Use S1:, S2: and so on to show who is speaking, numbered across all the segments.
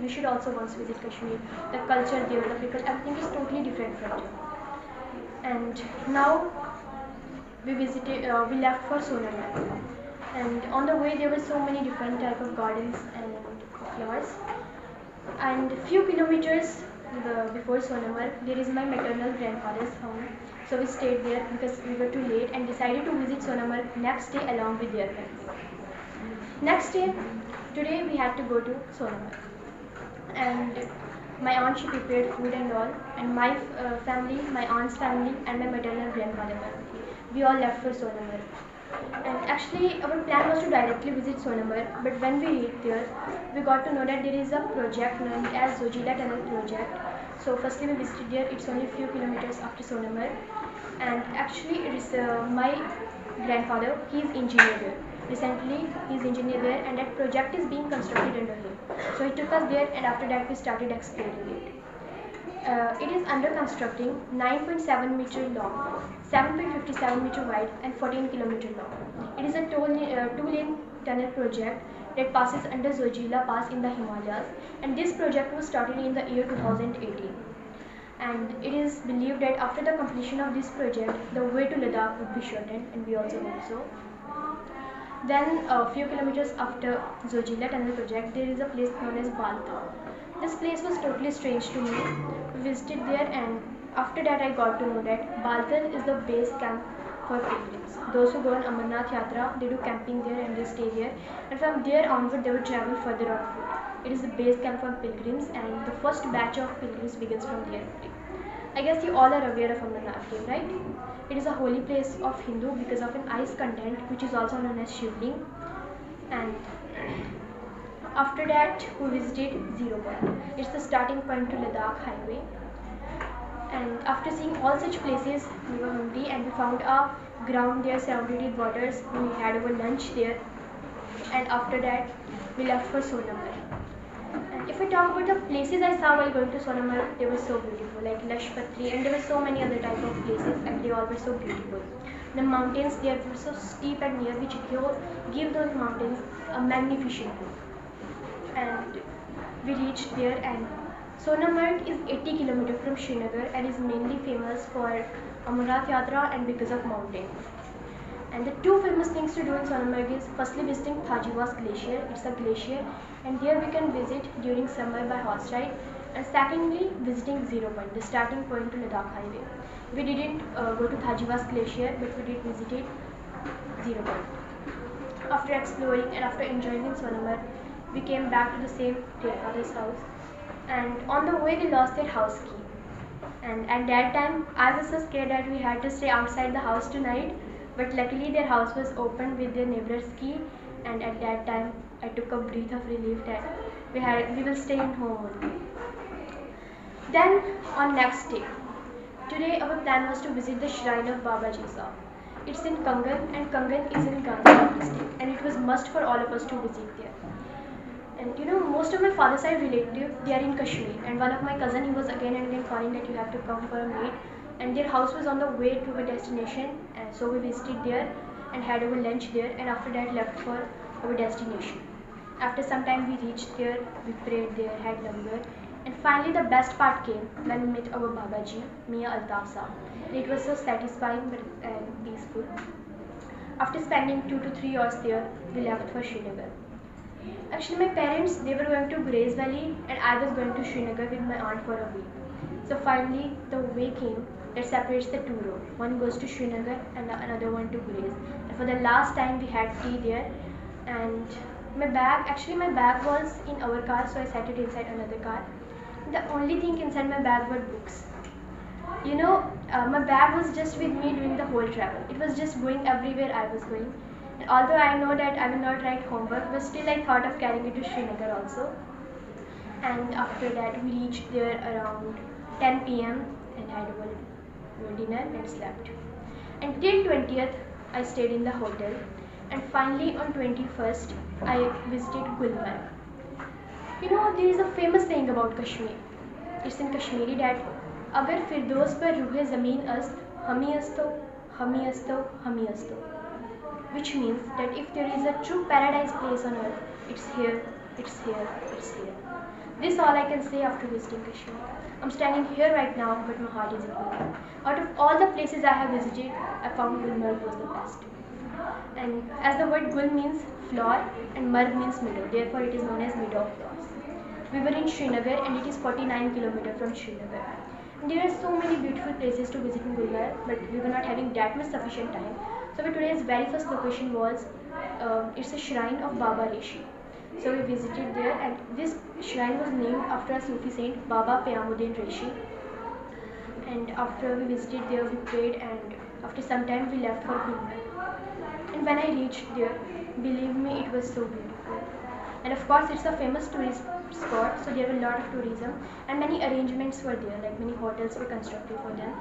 S1: you should also once visit Kashmir. The culture there, the people, everything is totally different from here. And now we left for Sonamar. And on the way there were so many different type of gardens and flowers. And few kilometers before Sonamar, there is my maternal grandfather's home. So we stayed there because we were too late and decided to visit Sonamar next day along with their friends. Next day, today we had to go to Sonamar. And my aunt, she prepared food and all, and my family, my aunt's family, and my maternal grandfather family, we all left for Sonamar. And actually, our plan was to directly visit Sonamar, but when we reached there, we got to know that there is a project known as Zojila Tunnel Project. So firstly, we visited there. It's only a few kilometers after Sonamar, and actually, it is my grandfather. He is engineer there. Recently, he is engineer there, and that project is being constructed under him. So he took us there, and after that, we started exploring it. It is under constructing, 9.7 meter long, 7.57 meter wide, and 14 kilometer long. It is a two-lane tunnel project that passes under Zojila Pass in the Himalayas, and this project was started in the year 2018. And it is believed that after the completion of this project, the way to Ladakh would be shortened, and we also hope so. Then a few kilometers after Zojila Tunnel project, there is a place known as Balta. This place was totally strange to me. We visited there, and after that I got to know that Baltan is the base camp for pilgrims. Those who go on Amarnath Yatra, they do camping there and they stay there. And from there onward, they will travel further on foot. It is the base camp for pilgrims, and the first batch of pilgrims begins from there. I guess you all are aware of Amarnath Cave, right? It is a holy place of Hindu because of an ice content, which is also known as Shivling. And after that, we visited Zero Point. It's the starting point to Ladakh highway. And after seeing all such places, we were hungry and we found a ground there surrounded with waters. We had our lunch there. And after that, we left for Sonamar. And if we talk about the places I saw while going to Sonamar, they were so beautiful, like Lashpatri, and there were so many other type of places, and they all were so beautiful. The mountains there were so steep and near, which give those mountains a magnificent look. And we reached there, and Sonamar is 80 km from Srinagar and is mainly famous for Amarnath Yatra and because of mountains. And the two famous things to do in Sonamar is firstly visiting Thajiwas Glacier. It's a glacier, and there we can visit during summer by horse ride. And secondly, visiting Zero Point, the starting point to Ladakh highway. We didn't go to Thajiwas Glacier, but we did visit Zero Point. After exploring and after enjoying in Sonamar, we came back to the same grandfather's house, and on the way we lost their house key. And at that time I was so scared that we had to stay outside the house tonight, but luckily their house was open with their neighbor's key, and at that time I took a breath of relief that we will stay in home only. Then on next day, today our plan was to visit the shrine of Baba Jisa. It's in Kangan, and Kangan is in Gandhinagar district, and it was must for all of us to visit there. And you know, most of my father's side relative, they are in Kashmir, and one of my cousin, he was again and again calling that you have to come for a meet, and their house was on the way to a destination, and so we visited there and had our lunch there, and after that left for our destination. After some time we reached there, we prayed there, had langar, and finally the best part came when we met our Babaji, Mia Altaf Saab. It was so satisfying and peaceful. After spending 2 to 3 hours there, we left for Srinagar. Actually, my parents, they were going to Grace Valley, and I was going to Srinagar with my aunt for a week. So finally, the way came that separates the two roads. One goes to Srinagar and another one to Grace. And for the last time, we had tea there. And my bag was in our car, so I sat it inside another car. The only thing inside my bag were books. You know, my bag was just with me during the whole travel. It was just going everywhere I was going. And although I know that I will not write homework, but still I thought of carrying it to Srinagar also. And after that, we reached there around 10 p.m. and had our dinner and slept. And till 20th, I stayed in the hotel. And finally, on 21st, I visited Gulmarg. You know, there is a famous saying about Kashmir. It's in Kashmiri that अगर फिरदौस पर रूहे ज़मीन अस्त हमी अस्तो हमी अस्तो हमी अस्तो, which means that if there is a true paradise place on earth, it's here, it's here, it's here. This all I can say after visiting Kashmir. I'm standing here right now, but my heart is in Gulmarg. Out of all the places I have visited, I found Gulmarg was the best. And as the word Gul means flower and Marg means meadow, therefore it is known as meadow of flowers. We were in Srinagar and it is 49 kilometers from Srinagar. And there are so many beautiful places to visit in Gulmarg, but we were not having that much sufficient time. So today's very first location was, it's a shrine of Baba Rishi. So we visited there, and this shrine was named after a Sufi saint, Baba Qiyamuddin Rishi. And after we visited there, we prayed, and after some time we left for Gulmarg. And when I reached there, believe me, it was so beautiful. And of course, it's a famous tourist spot, so there were a lot of tourism, and many arrangements were there, like many hotels were constructed for them.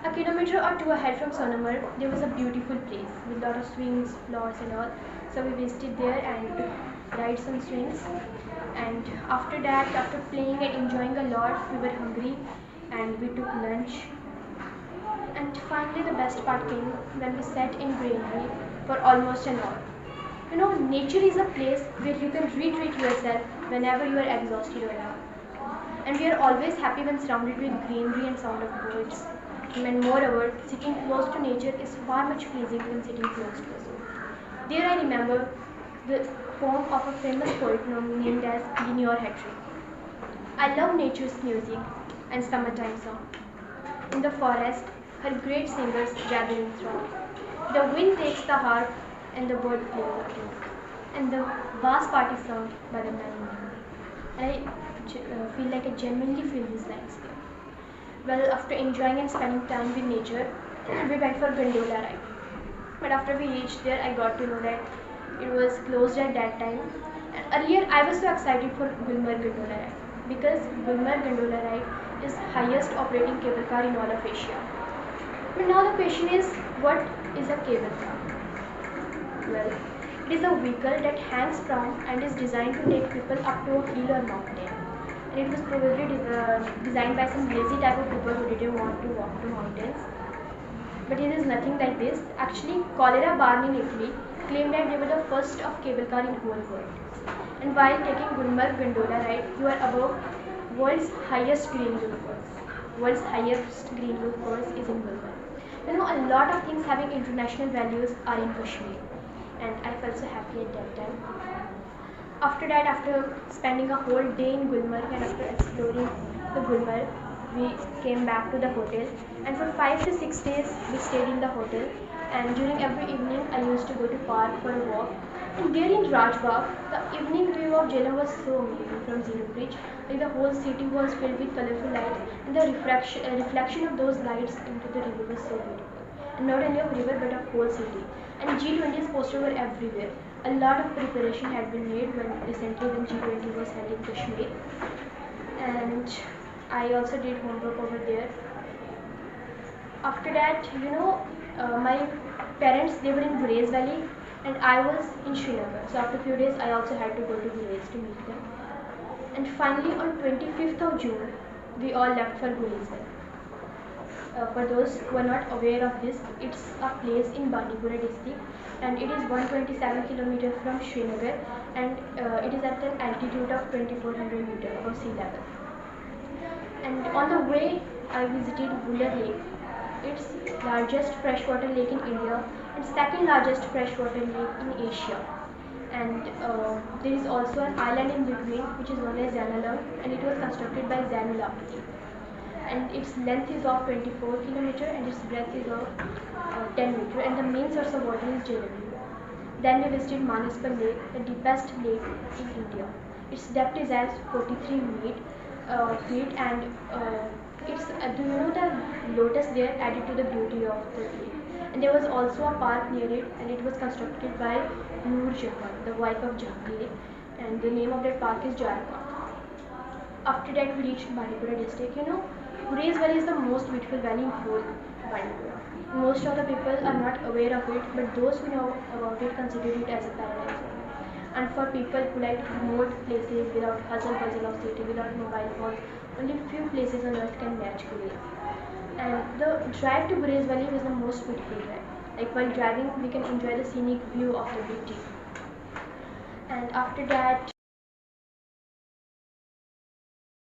S1: A kilometer or two ahead from Sonamarg, there was a beautiful place with a lot of swings, flowers and all. So we visited there and ride some swings. And after that, after playing and enjoying a lot, we were hungry and we took lunch. And finally, the best part came when we sat in greenery for almost an hour. You know, nature is a place where you can retreat yourself whenever you are exhausted or down. And we are always happy when surrounded with greenery and sound of birds. And moreover, sitting close to nature is far much pleasing than sitting close to a zoo. There I remember the poem of a famous poet named as Linear Hatry. I love nature's music and summertime song. In the forest, her great singers gather in throng. The wind takes the harp and the bird plays the flute, and the vast party sung by the man. And I feel like I genuinely feel these lines here. Well, after enjoying and spending time with nature, we went for gondola ride. But after we reached there, I got to know that it was closed at that time. And earlier, I was so excited for Gulmarg gondola ride because Gulmarg gondola ride is highest operating cable car in all of Asia. But now the question is, what is a cable car? Well, it is a vehicle that hangs from and is designed to take people up to a hill or mountain. And it was probably designed by some lazy type of people who didn't want to walk to mountains. But it is nothing like this. Actually, Cholera Barn in Italy claimed that they were the first of cable car in whole world. And while taking Gulmarg gondola ride, you are above world's highest green roof forest. World's highest green roof forest is in Gulmarg. You know, a lot of things having international values are in Kashmir. And I felt so happy at that time. After that, after spending a whole day in Gulmarg and after exploring the Gulmarg, we came back to the hotel, and for 5 to 6 days we stayed in the hotel, and during every evening I used to go to park for a walk. And there in Rajbagh, the evening view of Jhelum was so amazing from Zero Bridge. Like the whole city was filled with colorful lights, and the reflection of those lights into the river was so beautiful. And not only of river but of whole city. And G20's posters were everywhere. A lot of preparation had been made when G20 was held in Kashmir. And I also did homework over there. After that, you know, my parents, they were in Gurez Valley and I was in Srinagar. So after a few days, I also had to go to Gurez to meet them. And finally, on 25th of June, we all left for Gurez Valley. For those who are not aware of this, it's a place in Bandipora district, and it is 127 kilometers from Srinagar, and it is at an altitude of 2400 meters above sea level. And on the way, I visited Buller Lake. It's largest freshwater lake in India and second largest freshwater lake in Asia. And there is also an island in between, which is known as Zanalang, and it was constructed by Zainul Abidin. And its length is of 24 kilometers and its breadth is of 10 meters, and the main source of water is Jhelum. Then we visited Manispal Lake, the deepest lake in India. Its depth is as 43 feet, and do you know the lotus there added to the beauty of the lake. And there was also a park near it, and it was constructed by Noor Jahan, the wife of Jahangir, and the name of that park is Jar Park. After that, we reached Bandipora district. You know, Gurez Valley is the most beautiful valley in whole Bandipora. Most of the people are not aware of it, but those who know about it consider it as a paradise. And for people who like remote places without hustle-bustle of city, without mobile phones, only few places on earth can match Gurez. And the drive to Gurez Valley was the most beautiful drive. Like while driving, we can enjoy the scenic view of the beauty. And after that,